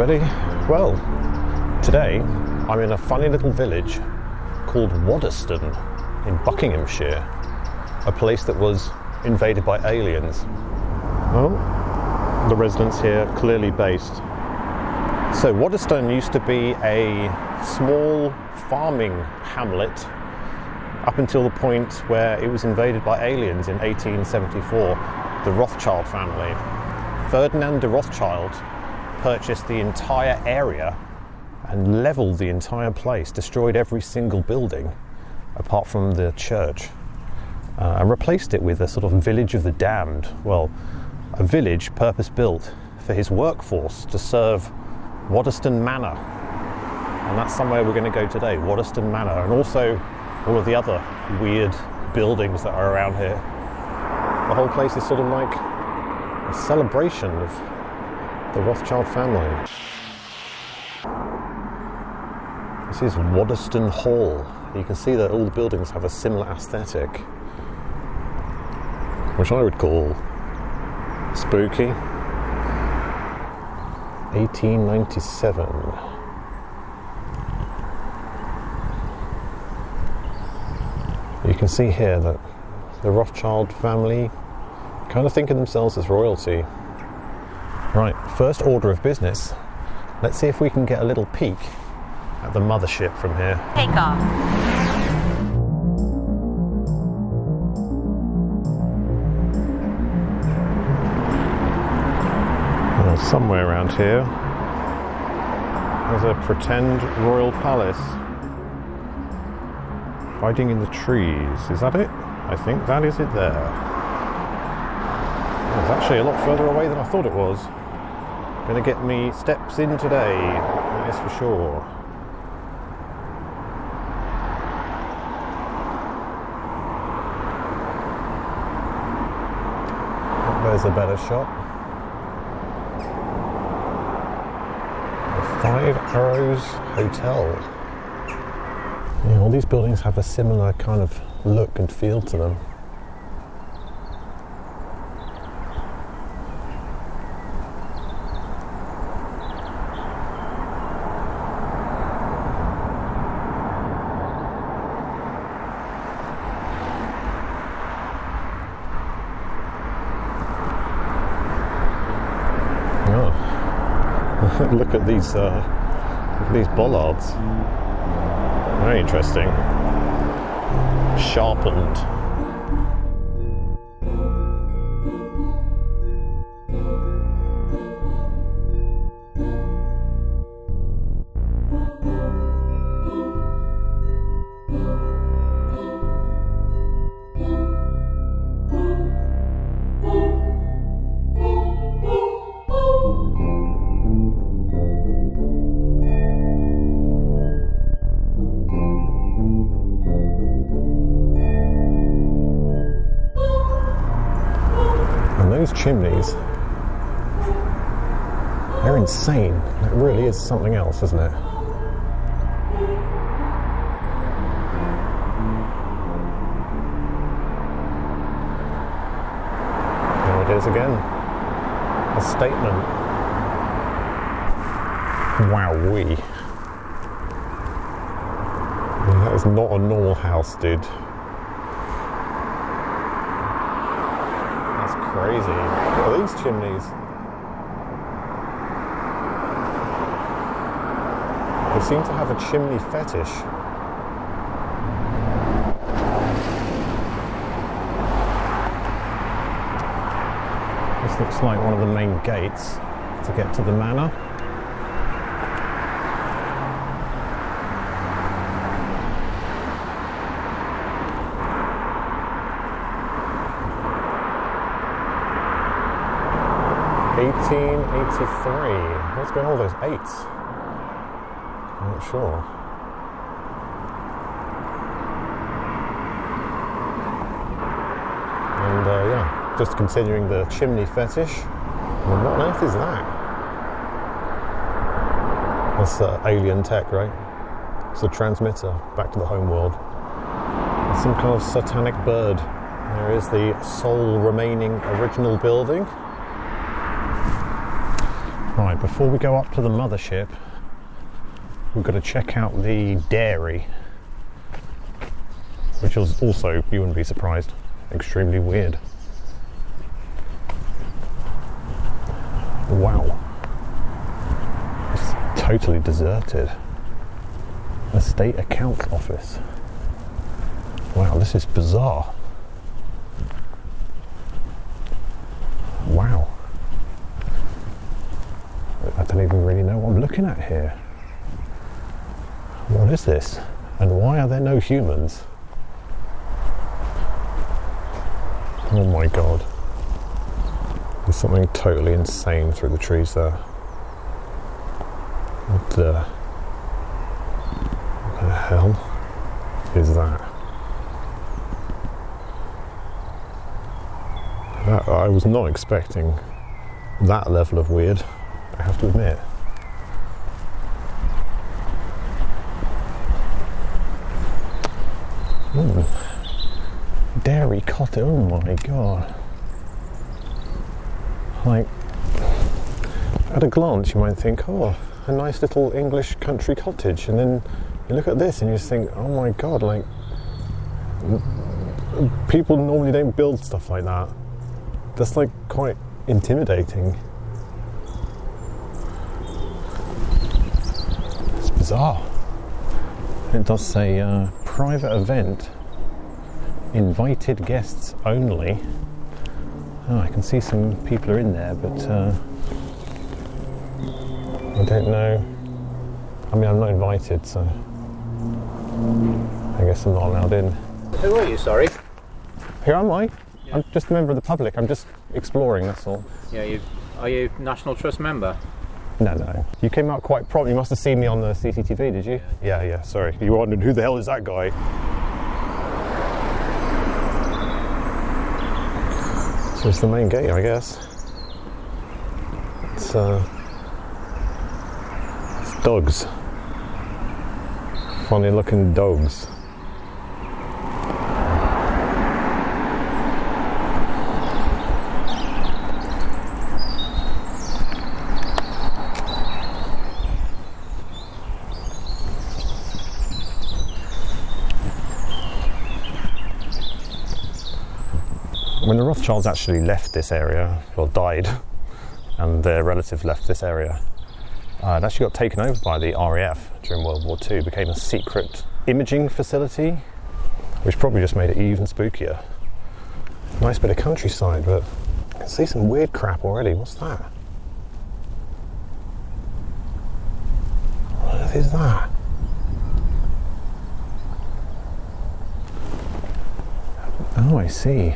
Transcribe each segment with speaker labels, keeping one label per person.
Speaker 1: everybody. Well, today I'm in a funny little village called Wadston in Buckinghamshire, a place that was invaded by aliens. Well, the residents here clearly based. So Wadston used to be a small farming hamlet up until the point where it was invaded by aliens in 1874, the Rothschild family. Ferdinand de Rothschild purchased the entire area and leveled the entire place, destroyed every single building apart from the church, and replaced it with a sort of village of the damned. Well, a village purpose-built for his workforce to serve Wadston Manor. And that's somewhere we're going to go today, Wadston Manor, and also all of the other weird buildings that are around here. The whole place is sort of like a celebration of the Rothschild family. This is Wadston Hall. You can see that all the buildings have a similar aesthetic, which I would call spooky. 1897. You can see here that the Rothschild family kind of think of themselves as royalty. Right, first order of business. Let's see if we can get a little peek at the mothership from here.
Speaker 2: Take off.
Speaker 1: Well, somewhere around here there's a pretend royal palace hiding in the trees. Is that it? I think that is it there. It's actually a lot further away than I thought it was. Gonna get me steps in today, that is for sure. There's a better shot. The Five Arrows Hotel. Yeah, all these buildings have a similar kind of look and feel to them. Look at these bollards. Very interesting. Sharpened. Those chimneys, they're insane. It really is something else, isn't it? There it is again. A statement. Wowee. That is not a normal house, dude. Crazy. Look at these chimneys. They seem to have a chimney fetish. This looks like one of the main gates to get to the manor. '83. What's going on with those 8s? I'm not sure. And yeah, just continuing the chimney fetish. And what on earth is that? That's alien tech, right? It's a transmitter back to the home world. It's some kind of satanic bird. There is the sole remaining original building. Right, before we go up to the mothership, we've got to check out the dairy, which is also, you wouldn't be surprised, extremely weird. Wow. It's totally deserted. Estate account office. Wow, this is bizarre. Wow. I don't even really know what I'm looking at here. What is this? And why are there no humans? Oh my god. There's something totally insane through the trees there. What the hell is that? I was not expecting that level of weird, I have to admit. Dairy cottage, oh my god. Like, at a glance you might think, oh, a nice little English country cottage, and then you look at this and you just think, oh my god, like, people normally don't build stuff like that. That's like quite intimidating. It's bizarre. It does say private event, invited guests only. Oh, I can see some people are in there, but I don't know. I mean, I'm not invited, so I guess I'm not allowed in.
Speaker 2: Who are you, sorry?
Speaker 1: Who am I?
Speaker 2: Yeah.
Speaker 1: I'm just a member of the public. I'm just exploring, that's all.
Speaker 2: Yeah, are you National Trust member?
Speaker 1: No. You came out quite prompt. You must have seen me on the CCTV, did you? Yeah, sorry. You wondered, who the hell is that guy? So it's the main gate, I guess. It's dogs. Funny looking dogs. When the Rothschilds actually left this area, or died, and their relative left this area, it actually got taken over by the RAF during World War II, became a secret imaging facility, which probably just made it even spookier. Nice bit of countryside, but I can see some weird crap already. What's that? What is that? Oh, I see.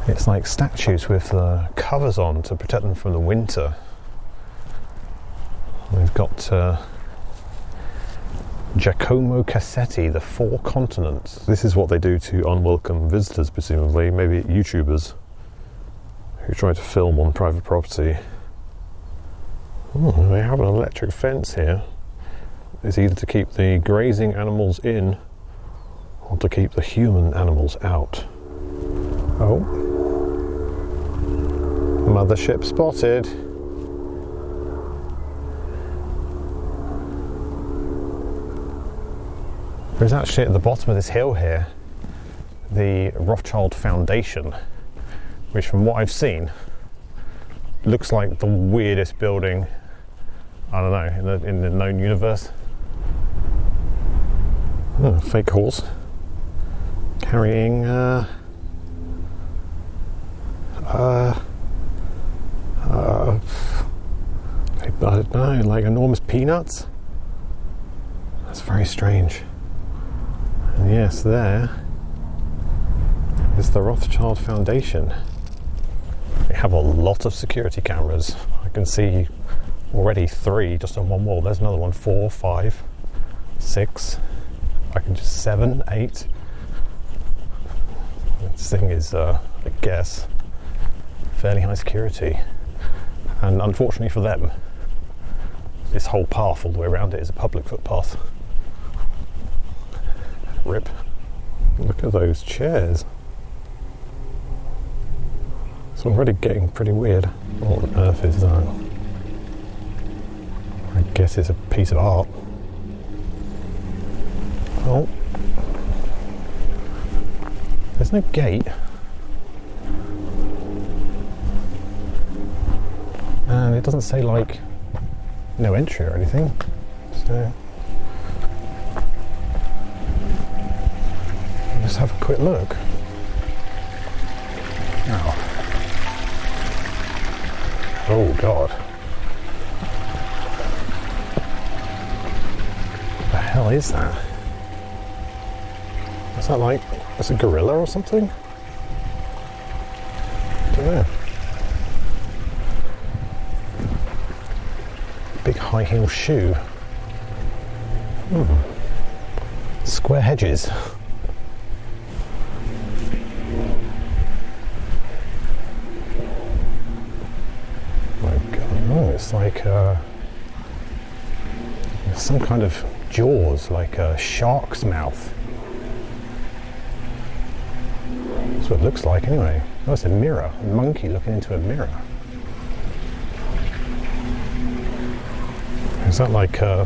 Speaker 1: It's like statues with covers on to protect them from the winter. We've got Giacomo Cassetti, the Four Continents. This is what they do to unwelcome visitors, presumably, maybe YouTubers who try to film on private property. Oh, they have an electric fence here. It's either to keep the grazing animals in or to keep the human animals out. Oh. Mothership spotted. There's actually at the bottom of this hill here the Rothschild Foundation, which from what I've seen looks like the weirdest building, I don't know, in the known universe. Oh, fake horse carrying I don't know, like enormous peanuts. That's very strange. And yes, there is the Rothschild Foundation. They have a lot of security cameras. I can see already 3 just on one wall. There's another one, 4, 5, 6. I can just 7, 8. This thing is, I guess, fairly high security. And unfortunately for them, this whole path all the way around it is a public footpath. Rip. Look at those chairs. It's already getting pretty weird. What on earth is that? I guess it's a piece of art. Oh, there's no gate. And it doesn't say like no entry or anything. So let's have a quick look. Oh God. What the hell is that? Is that like, is it a gorilla or something? I don't know. Big high heel shoe. Square hedges. It's like some kind of jaws, like a shark's mouth. That's what it looks like anyway. Oh, it's a mirror, a monkey looking into a mirror. Is that like, I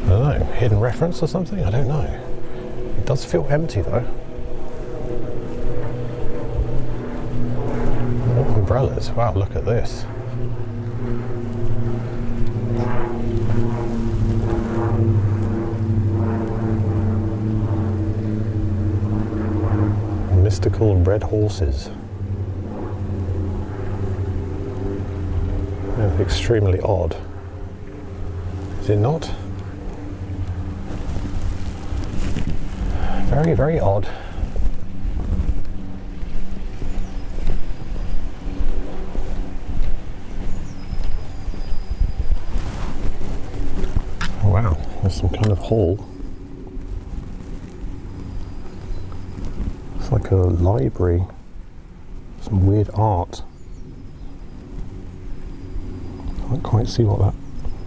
Speaker 1: don't know, hidden reference or something? I don't know. It does feel empty though. More umbrellas, wow, look at this. Mystical red horses. Yeah, extremely odd. Is it not? Very, very odd. Oh, wow, there's some kind of hall. It's like a library. Some weird art. I can't quite see what that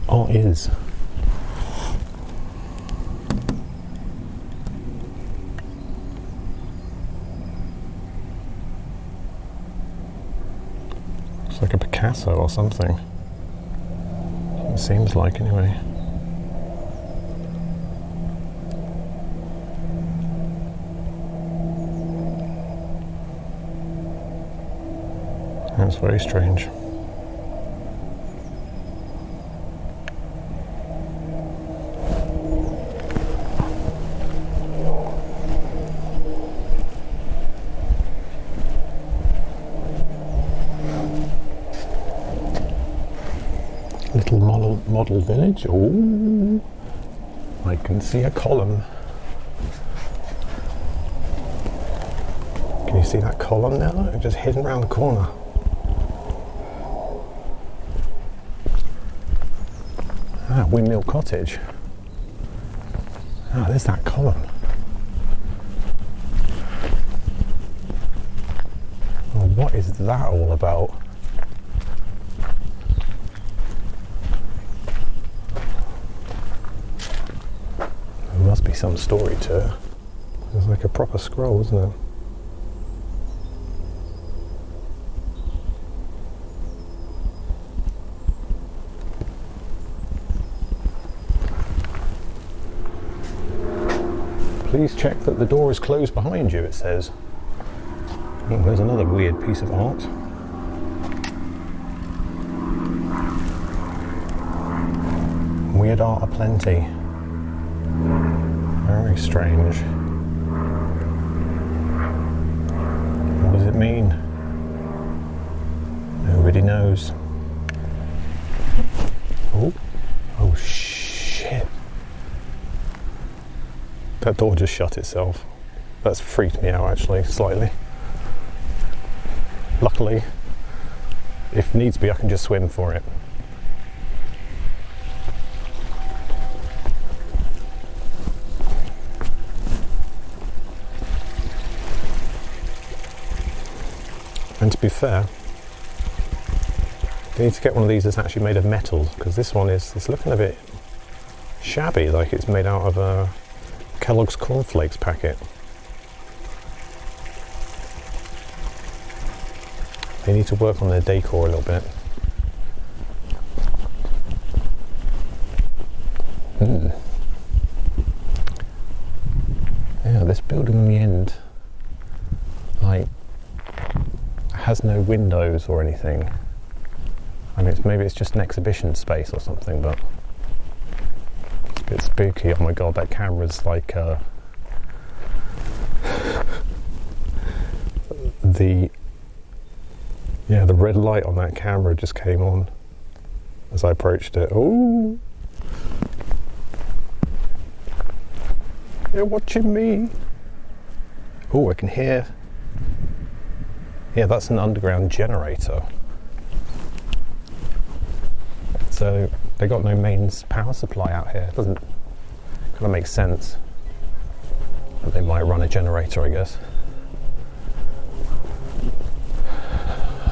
Speaker 1: art is. It's like a Picasso or something. It seems like, anyway. That's very strange. Little model village. Oh, I can see a column. Can you see that column now? Look, just hidden around the corner. Ah, Windmill Cottage. Ah, there's that column. Oh, what is that all about? There must be some story to it. It's like a proper scroll, isn't it? Please check that the door is closed behind you, it says. Oh, there's another weird piece of art. Weird art aplenty. Very strange. What does it mean? Nobody knows. Oh shit. That door just shut itself. That's freaked me out actually, slightly. Luckily, if needs be, I can just swim for it. And to be fair, you need to get one of these that's actually made of metal, because this one it's looking a bit shabby, like it's made out of a Kellogg's cornflakes packet. They need to work on their decor a little bit. Yeah, this building on the end, like, has no windows or anything. I mean, maybe it's just an exhibition space or something, but it's a bit spooky. Oh my god, that camera's like the red light on that camera just came on as I approached it. Oh, they're watching me. Oh, I can hear. Yeah, that's an underground generator. So they got no mains power supply out here. Doesn't kind of make sense that they might run a generator, I guess.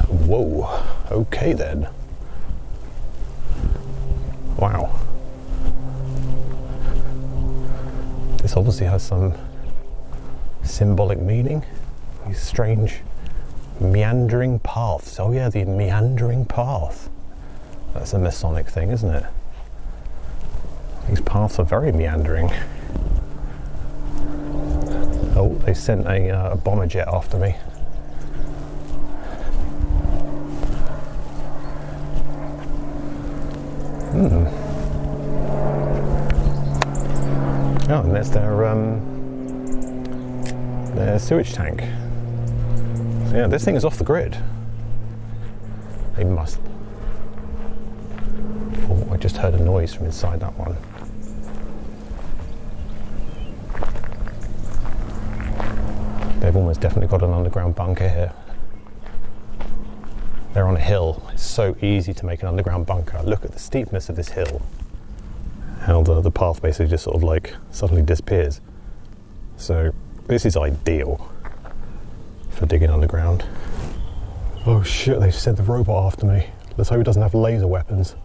Speaker 1: Whoa, okay then. Wow. This obviously has some symbolic meaning. These strange meandering paths. Oh yeah, the meandering path. That's a Masonic thing, isn't it? These paths are very meandering. Oh, they sent a bomber jet after me. Oh, and there's their sewage tank. So yeah, this thing is off the grid. They must. Oh, I just heard a noise from inside that one. They've almost definitely got an underground bunker here. They're on a hill. It's so easy to make an underground bunker. Look at the steepness of this hill. How the path basically just sort of like suddenly disappears. So this is ideal for digging underground. Oh shit, they've sent the robot after me. Let's hope it doesn't have laser weapons.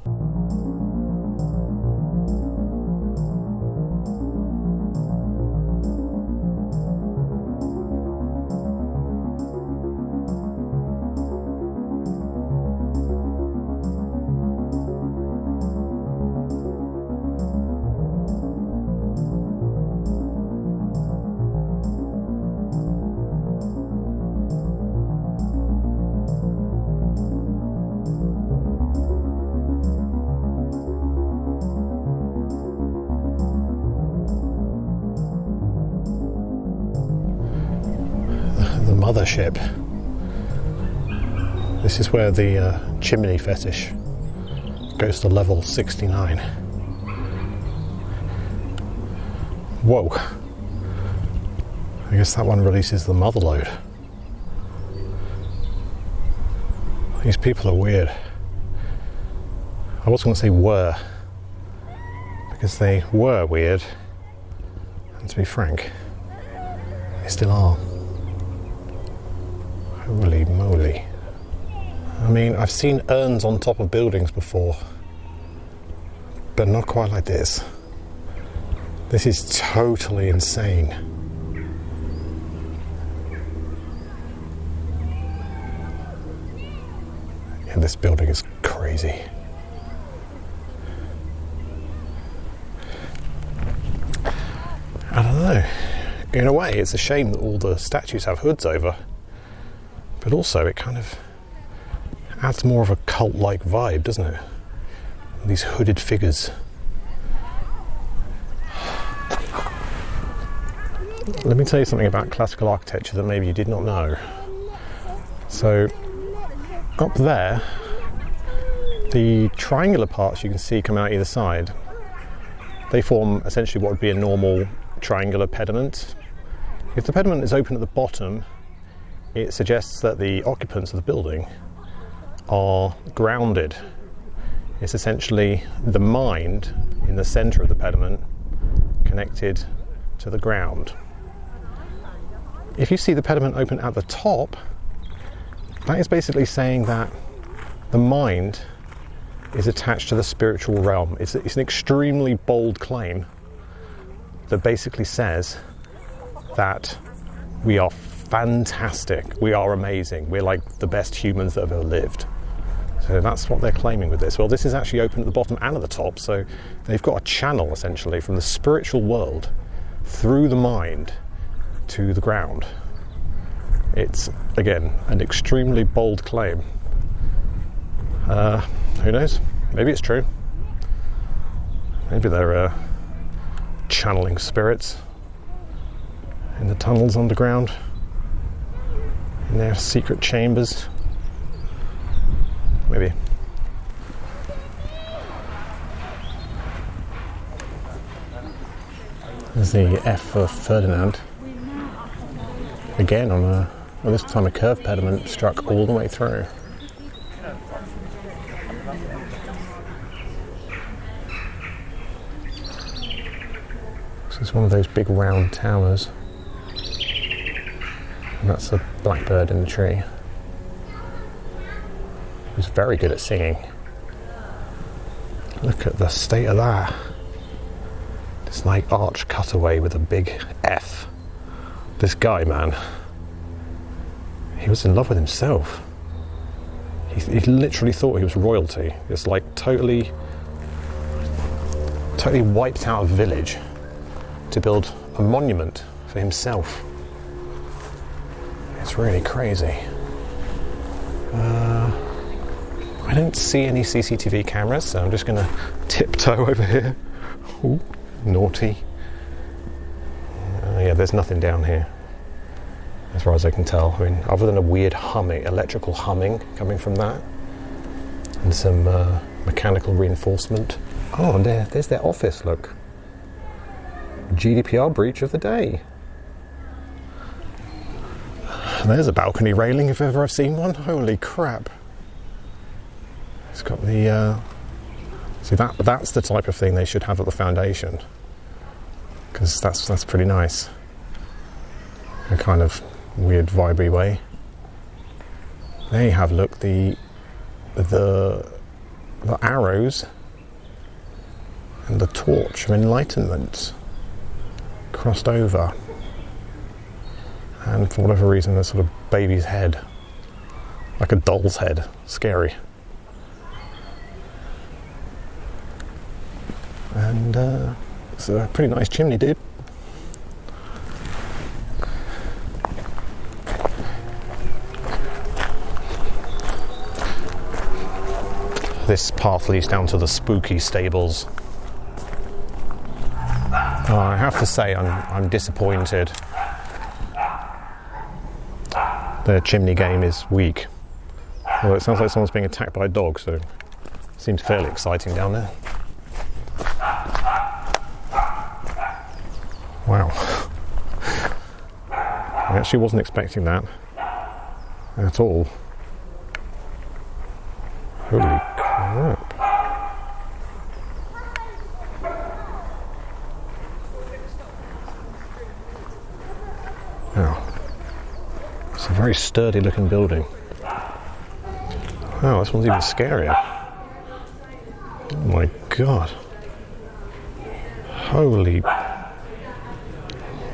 Speaker 1: Mothership. This is where the chimney fetish goes to level 69. Whoa. I guess that one releases the mother load. These people are weird. I was going to say were, because they were weird, and to be frank, they still are. Holy moly. I mean, I've seen urns on top of buildings before, but not quite like this. This is totally insane. Yeah, this building is crazy. I don't know. In a way, it's a shame that all the statues have hoods over. But also, it kind of adds more of a cult-like vibe, doesn't it? These hooded figures. Let me tell you something about classical architecture that maybe you did not know. So, up there, the triangular parts you can see coming out either side, they form essentially what would be a normal triangular pediment. If the pediment is open at the bottom, it suggests that the occupants of the building are grounded. It's essentially the mind in the centre of the pediment connected to the ground. If you see the pediment open at the top, that is basically saying that the mind is attached to the spiritual realm. It's an extremely bold claim that basically says that we are fantastic, we are amazing, we're like the best humans that have ever lived. So that's what they're claiming with this. Well, this is actually open at the bottom and at the top, so they've got a channel essentially from the spiritual world through the mind to the ground. It's, again, an extremely bold claim. Who knows? Maybe it's true. Maybe they're channeling spirits in the tunnels underground, in their secret chambers. Maybe. There's the F for Ferdinand. Again, this time a curved pediment struck all the way through. This is one of those big round towers. And that's a blackbird in the tree. Who's very good at singing. Look at the state of that. It's like arch cutaway with a big F. This guy, man, he was in love with himself. He literally thought he was royalty. It's like totally wiped out a village to build a monument for himself. It's really crazy. I don't see any CCTV cameras, so I'm just going to tiptoe over here. Ooh, naughty. Yeah, there's nothing down here, as far as I can tell. I mean, other than a weird humming, electrical humming coming from that, and some mechanical reinforcement. Oh, and there's their office, look. GDPR breach of the day. There's a balcony railing if ever I've seen one. Holy crap. It's got the... see, that's the type of thing they should have at the foundation. Because that's pretty nice. In a kind of weird vibey way. There you have, look, the arrows and the torch of enlightenment crossed over. And for whatever reason, there's sort of baby's head, like a doll's head. Scary. And it's a pretty nice chimney, dude. This path leads down to the spooky stables. I have to say, I'm disappointed. The chimney game is weak. Although it sounds like someone's being attacked by a dog, so it seems fairly exciting down there. Wow. I actually wasn't expecting that at all. Holy crap. Wow. It's a very sturdy looking building. Wow, this one's even scarier. Oh my god. Holy...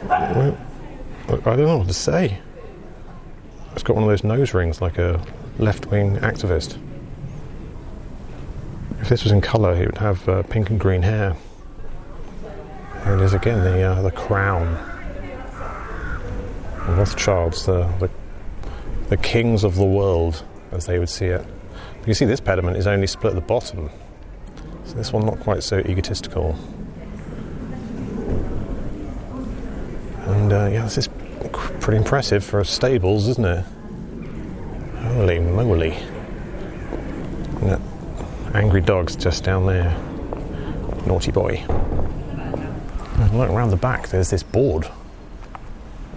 Speaker 1: Well, I don't know what to say. It's got one of those nose rings like a left-wing activist. If this was in colour, he would have pink and green hair. And there's again the crown. The Rothschilds, the kings of the world, as they would see it. You see this pediment is only split at the bottom. So this one not quite so egotistical. And yeah, this is pretty impressive for stables, isn't it? Holy moly. And that angry dog's just down there. Naughty boy. And look, around the back there's this board.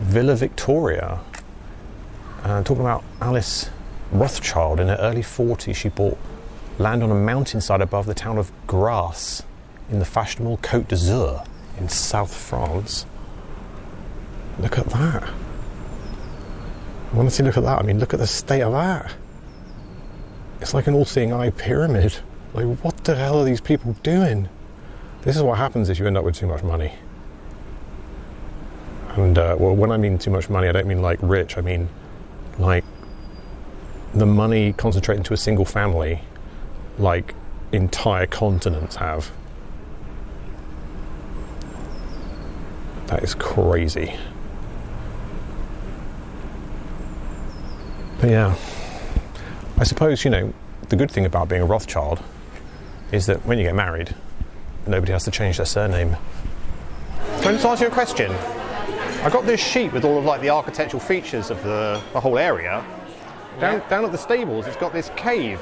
Speaker 1: Villa Victoria. Talking about Alice Rothschild. In her early 40s, she bought land on a mountainside above the town of Grasse in the fashionable Côte d'Azur in South France. Look at that. Honestly, look at that. I mean, look at the state of that. It's like an all-seeing eye pyramid. Like, what the hell are these people doing? This is what happens if you end up with too much money. And, well, when I mean too much money, I don't mean like rich. I mean like the money concentrated into a single family like entire continents have. That is crazy. But yeah, I suppose, you know, the good thing about being a Rothschild is that when you get married, nobody has to change their surname. Can I just ask you a question? I got this sheet with all of like the architectural features of the whole area. Down at the stables, it's got this cave.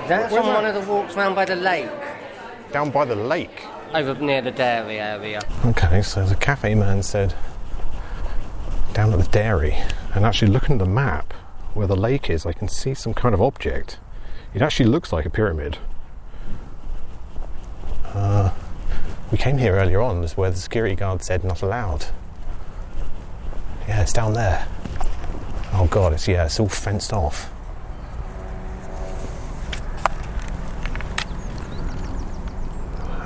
Speaker 3: That's on one of the walks round by the lake.
Speaker 1: Down by the lake?
Speaker 3: Over near the dairy area.
Speaker 1: Okay, so the cafe man said down at the dairy, and actually looking at the map where the lake is, I can see some kind of object. It actually looks like a pyramid. We came here earlier on, is where the security guard said not allowed. Yeah, it's down there. Oh god, it's all fenced off.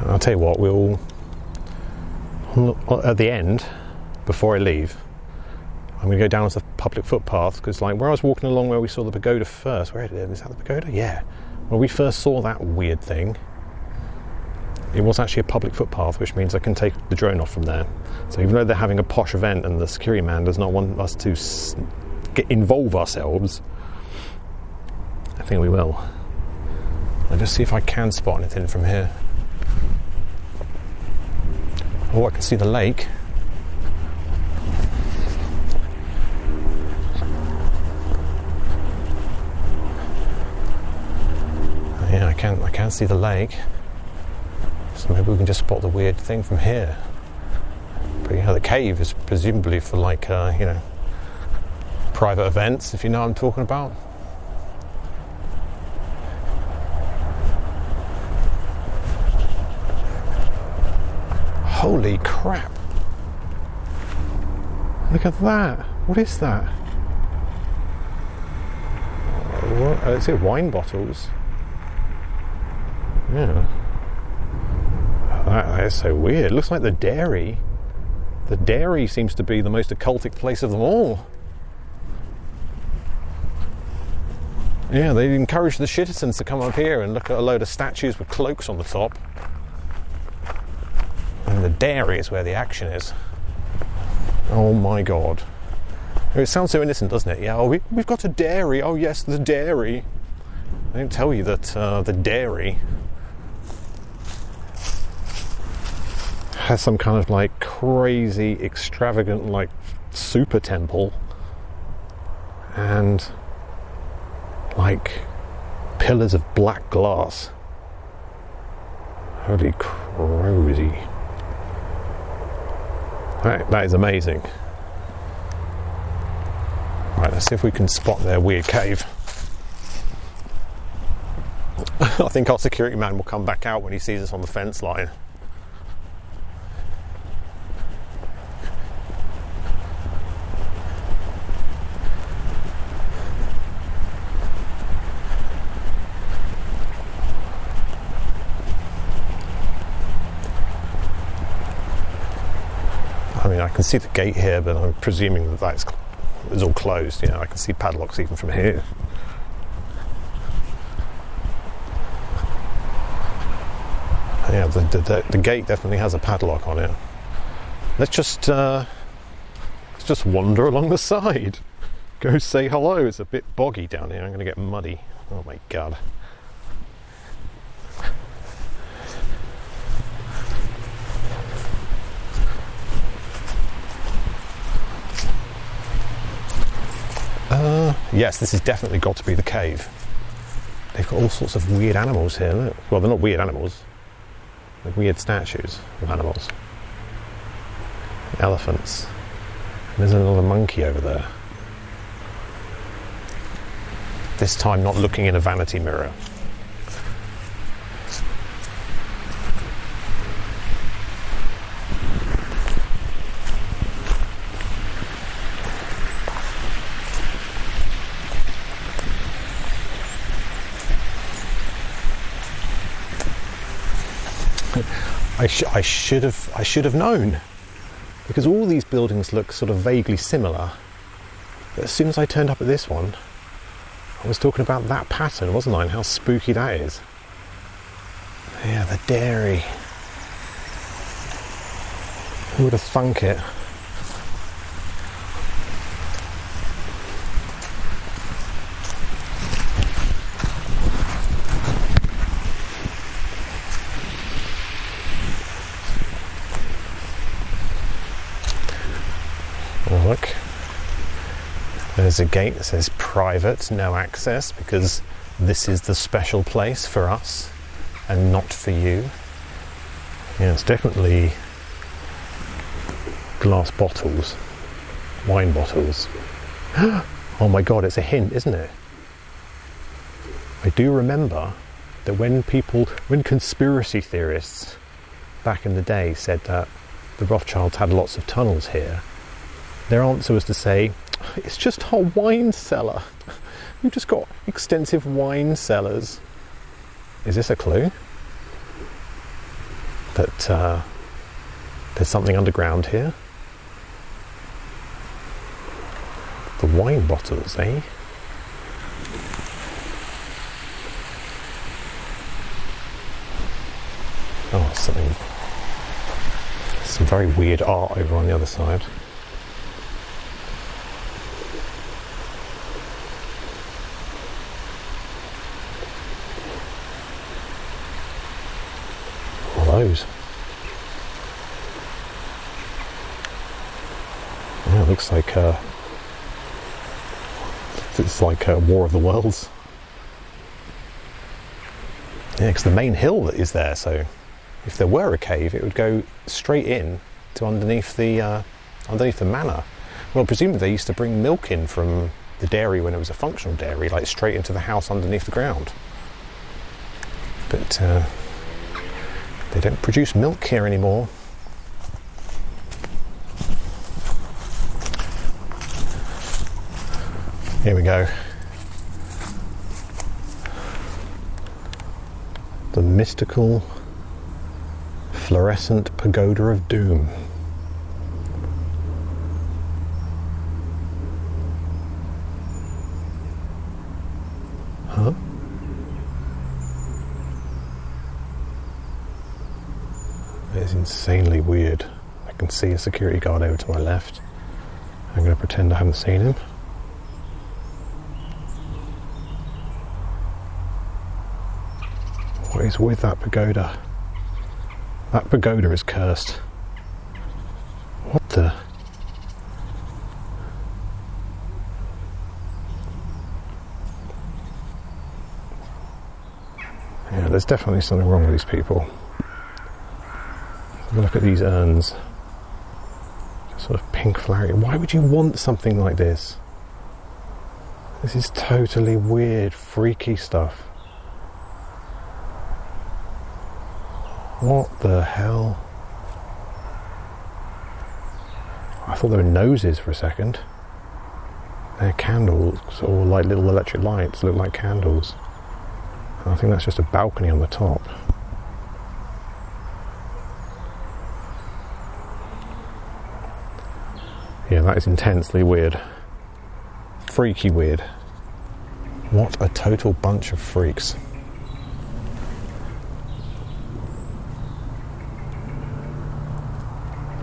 Speaker 1: I'll tell you what, we'll at the end, before I leave, I'm going to go down to the public footpath, because like where I was walking along where we saw the pagoda first, where is that the pagoda? Yeah. When we first saw that weird thing, it was actually a public footpath, which means I can take the drone off from there. So even though they're having a posh event and the security man does not want us to involve ourselves, I think we will. I'll just see if I can spot anything from here. Oh, I can see the lake. Yeah, I can see the lake. So maybe we can just spot the weird thing from here. But yeah, the cave is presumably for like, you know, private events, if you know what I'm talking about. Holy crap! Look at that! What is that? What? Is it wine bottles? Yeah. That is so weird. It looks like the dairy. The dairy seems to be the most occultic place of them all. Yeah, they encourage the citizens to come up here and look at a load of statues with cloaks on the top. And the dairy is where the action is. Oh my god. It sounds so innocent, doesn't it? Yeah, oh, we've got a dairy. Oh yes, the dairy. They didn't tell you that the dairy has some kind of like crazy, extravagant, like super temple and like pillars of black glass. Holy crazy. That is amazing. Right, let's see if we can spot their weird cave. I think our security man will come back out when he sees us on the fence line. I mean, I can see the gate here, but I'm presuming that it's all closed. You know, I can see padlocks even from here. Yeah, the gate definitely has a padlock on it. Let's just wander along the side. Go say hello. It's a bit boggy down here. I'm going to get muddy. Oh my god. Yes, this has definitely got to be the cave. They've got all sorts of weird animals here, look. Well, they're not weird animals. They're weird statues of animals. Elephants. And there's another monkey over there. This time not looking in a vanity mirror. I should have known, because all these buildings look sort of vaguely similar. But as soon as I turned up at this one, I was talking about that pattern, wasn't I? And how spooky that is. Yeah, the dairy. Who would have thunk it? Oh, look. There's a gate that says private, no access, because this is the special place for us and not for you. Yeah, it's definitely glass bottles, wine bottles. Oh my god, it's a hint, isn't it? I do remember that when conspiracy theorists back in the day said that the Rothschilds had lots of tunnels here, their answer was to say, it's just our wine cellar. We've just got extensive wine cellars. Is this a clue? That there's something underground here? The wine bottles, eh? Oh, some very weird art over on the other side. Those. Yeah, it looks like it's like War of the Worlds. Yeah, because the main hill that is there. So, if there were a cave, it would go straight in to underneath the manor. Well, presumably they used to bring milk in from the dairy when it was a functional dairy, like straight into the house underneath the ground. But they don't produce milk here anymore. Here we go. The mystical fluorescent pagoda of doom. Huh? It's insanely weird. I can see a security guard over to my left. I'm going to pretend I haven't seen him. What is with that pagoda? That pagoda is cursed. What the? Yeah, there's definitely something wrong with these people. Look at these urns. Sort of pink flowery. Why would you want something like this? This is totally weird, freaky stuff. What the hell? I thought they were noses for a second. They're candles, or like little electric lights, look like candles. I think that's just a balcony on the top. Yeah, that is intensely weird. Freaky weird. What a total bunch of freaks.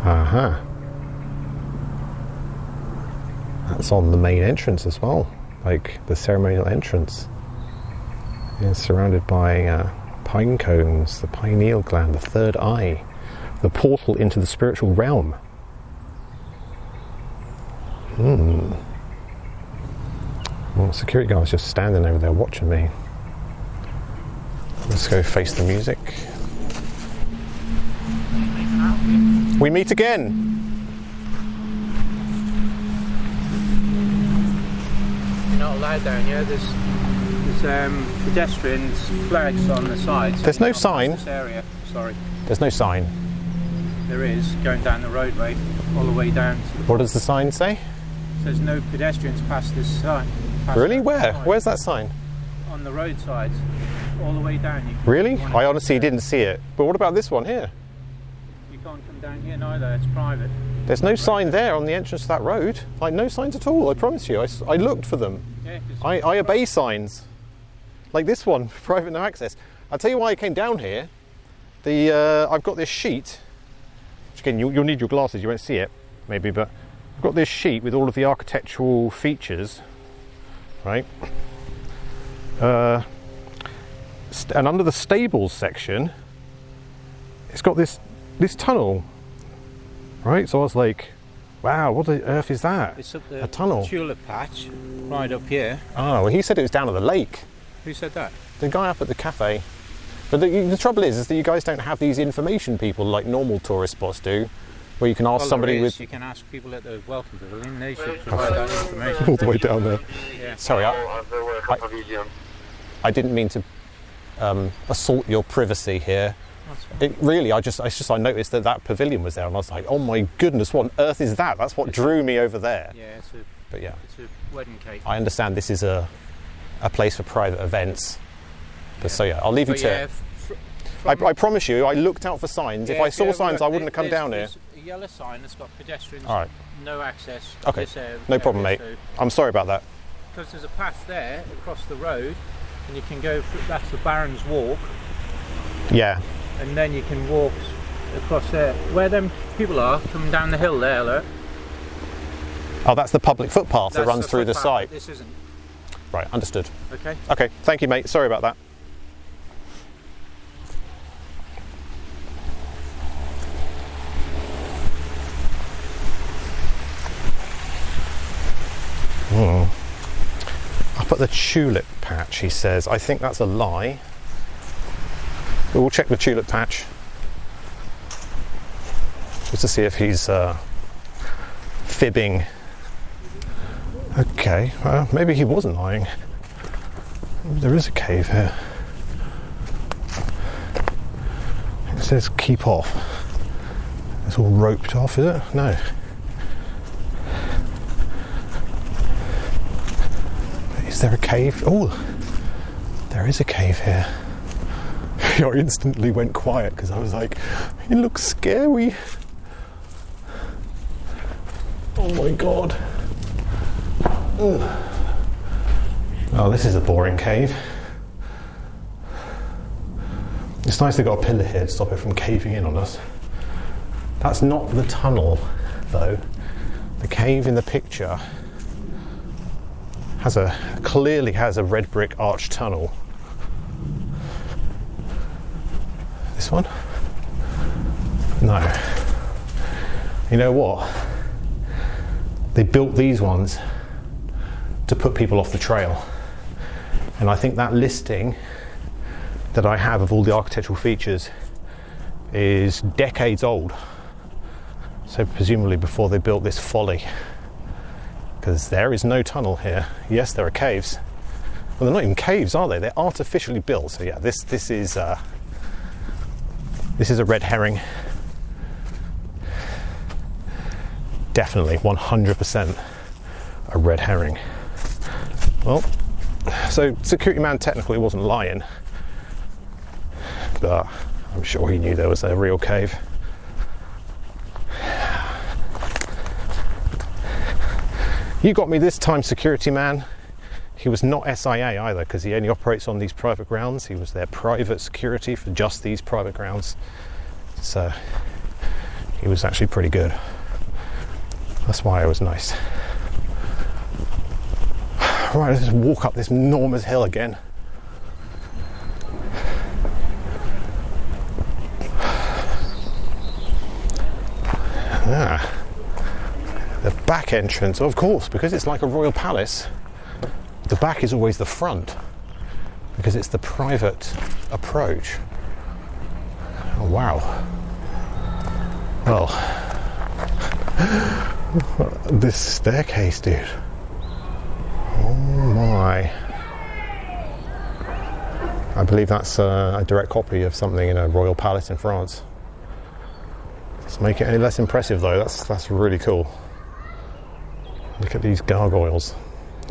Speaker 1: Aha. That's on the main entrance as well, like the ceremonial entrance. It's surrounded by pine cones, the pineal gland, the third eye, the portal into the spiritual realm. Well, security guard's just standing over there watching me. Let's go face the music. We meet again.
Speaker 2: You're not allowed down here. There's pedestrians flags on the side. So
Speaker 1: there's no sign.
Speaker 2: This area. Sorry.
Speaker 1: There's no sign.
Speaker 2: There is, going down the roadway all the way down.
Speaker 1: What does the sign say?
Speaker 2: It says no pedestrians past this sign.
Speaker 1: Really? Where? Where's that sign?
Speaker 2: On the roadside, all the way down.
Speaker 1: Really? I honestly didn't see it. But what about this one here?
Speaker 2: You You can't come down here neither, it's private.
Speaker 1: There's no sign there on the entrance to that road. Like, no signs at all, I promise you. I looked for them.
Speaker 2: Yeah,
Speaker 1: I obey signs. Like this one, private no access. I'll tell you why I came down here. I've got this sheet, which again, you'll need your glasses, you won't see it, maybe, but I've got this sheet with all of the architectural features, right? And under the stables section, it's got this tunnel, right? So I was like, wow, what the earth is that?
Speaker 2: It's up the
Speaker 1: a tunnel.
Speaker 2: tulip patch, right up here.
Speaker 1: Oh, well, he said it was down at the lake.
Speaker 2: Who said that?
Speaker 1: The guy up at the cafe. But the trouble is that you guys don't have these information people like normal tourist spots do, where you can ask somebody with...
Speaker 2: You can ask people at the welcome pavilion, they should provide that information.
Speaker 1: all the way down there.
Speaker 2: Yeah.
Speaker 1: Sorry, I didn't mean to assault your privacy here. Really, I noticed that pavilion was there, and I was like, oh my goodness, what on earth is that? That's what drew me over there.
Speaker 2: Yeah, it's a wedding cake.
Speaker 1: I understand this is a place for private events. But so yeah, I'll leave you to it. I promise you, I looked out for signs. If I saw signs, I wouldn't have come down here.
Speaker 2: There's a yellow sign that's got pedestrians, no access.
Speaker 1: Okay, no problem, mate. I'm sorry about that.
Speaker 2: Because there's a path there across the road, and you can go through, that's the Baron's Walk.
Speaker 1: Yeah.
Speaker 2: And then you can walk across there. Where them people are, coming down the hill there, look.
Speaker 1: Oh, that's the public footpath that runs through the site.
Speaker 2: This isn't.
Speaker 1: Right, understood.
Speaker 2: Okay.
Speaker 1: Okay, thank you, mate. Sorry about that. Up at the tulip patch, he says. I think that's a lie. We'll check the tulip patch just to see if he's fibbing. Okay, well, maybe he wasn't lying. Maybe there is a cave here. It says keep off. It's all roped off, is it? No. Is there a cave? Oh, there is a cave here. I instantly went quiet because I was like, it looks scary. Oh my god. Ugh. Oh, this is a boring cave. It's nice they've got a pillar here to stop it from caving in on us. That's not the tunnel, though. The cave in the picture clearly has a red brick arched tunnel. This one? No. You know what? They built these ones to put people off the trail. And I think that listing that I have of all the architectural features is decades old. So presumably before they built this folly. Because there is no tunnel here. Yes, there are caves. Well, they're not even caves, are they? They're artificially built. So yeah, this is a red herring. Definitely 100% a red herring. Well, so security man technically wasn't lying, but I'm sure he knew there was a real cave. You got me this time, security man. He was not SIA either, because he only operates on these private grounds. He was their private security for just these private grounds. So he was actually pretty good. That's why it was nice. Right, let's just walk up this enormous hill again. The back entrance, of course, because it's like a royal palace, the back is always the front, because it's the private approach. Oh, wow. Well, this staircase, dude. Oh my. I believe that's a direct copy of something in a royal palace in France. Doesn't make it any less impressive though, that's really cool. Look at these gargoyles,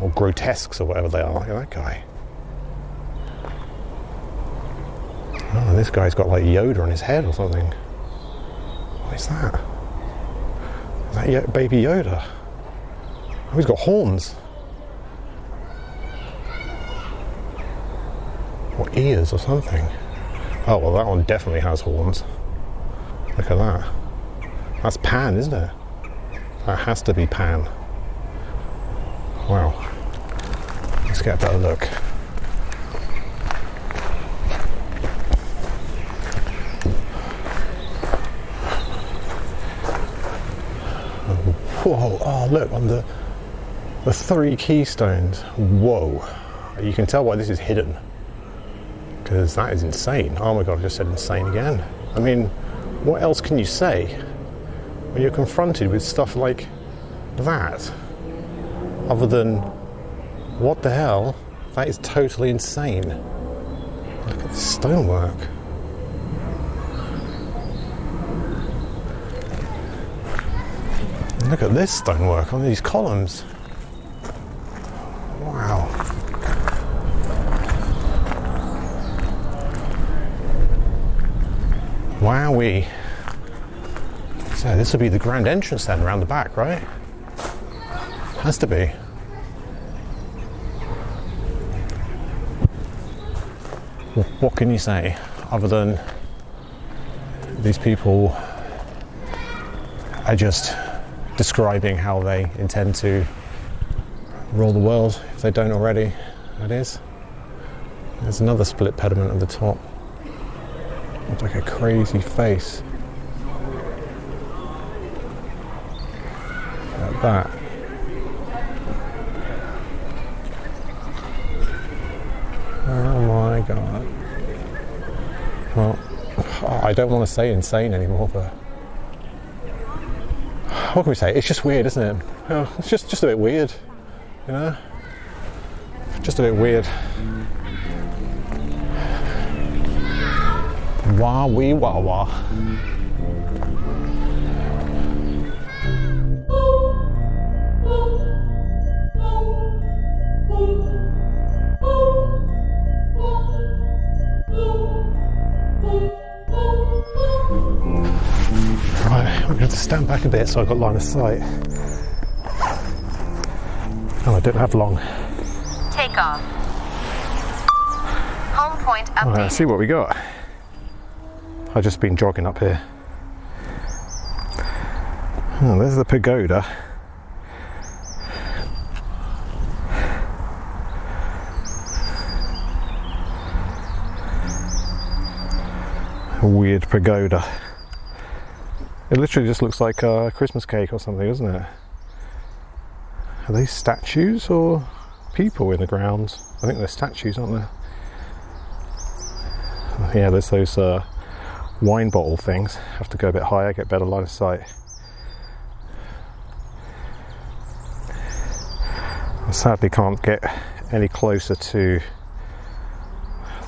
Speaker 1: or grotesques or whatever they are. Look at that guy. Oh, and this guy's got like Yoda on his head or something. What is that? Is that Baby Yoda? Oh, he's got horns. Or ears or something. Oh, well, that one definitely has horns. Look at that. That's Pan, isn't it? That has to be Pan. Wow. Let's get a better look. Whoa, oh look, on the 3 keystones. Whoa. You can tell why this is hidden. Because that is insane. Oh my god, I just said insane again. I mean, what else can you say when you're confronted with stuff like that? Other than, what the hell? That is totally insane. Look at the stonework. Look at this stonework on these columns. Wow. Wowee. So this will be the grand entrance then, around the back, right? Has to be. What can you say other than these people are just describing how they intend to rule the world, if they don't already, that is. There's another split pediment at the top. Looks like a crazy face. Like that. Oh my god. Well, I don't want to say insane anymore, but what can we say? It's just weird, isn't it? Oh, it's just a bit weird, you know? Just a bit weird. Wah wee wah wah. Right, I'm going to have to stand back a bit so I've got line of sight. Oh, I don't have long.
Speaker 4: Take off. Home point updated.
Speaker 1: Right, let's see what we got. I've just been jogging up here. Oh, there's the pagoda. A weird pagoda. It literally just looks like a Christmas cake or something, doesn't it? Are they statues or people in the grounds? I think they're statues, aren't they? Yeah, there's those wine bottle things. Have to go a bit higher, get better line of sight. I sadly can't get any closer to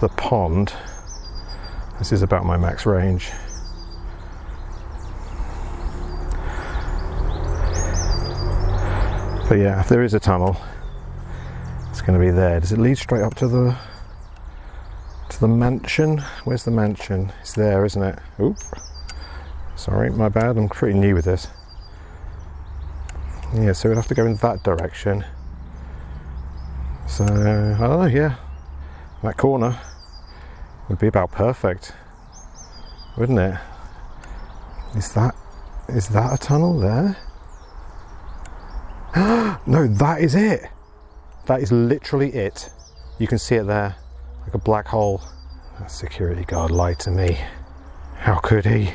Speaker 1: the pond. This is about my max range. But yeah, if there is a tunnel, it's going to be there. Does it lead straight up to the mansion? Where's the mansion? It's there, isn't it? Oop. Sorry, my bad. I'm pretty new with this. Yeah, so we'd have to go in that direction. So, I don't know, yeah. That corner would be about perfect, wouldn't it? Is that a tunnel there? No, that is it. That is literally it. You can see it there, like a black hole. That security guard lied to me. How could he?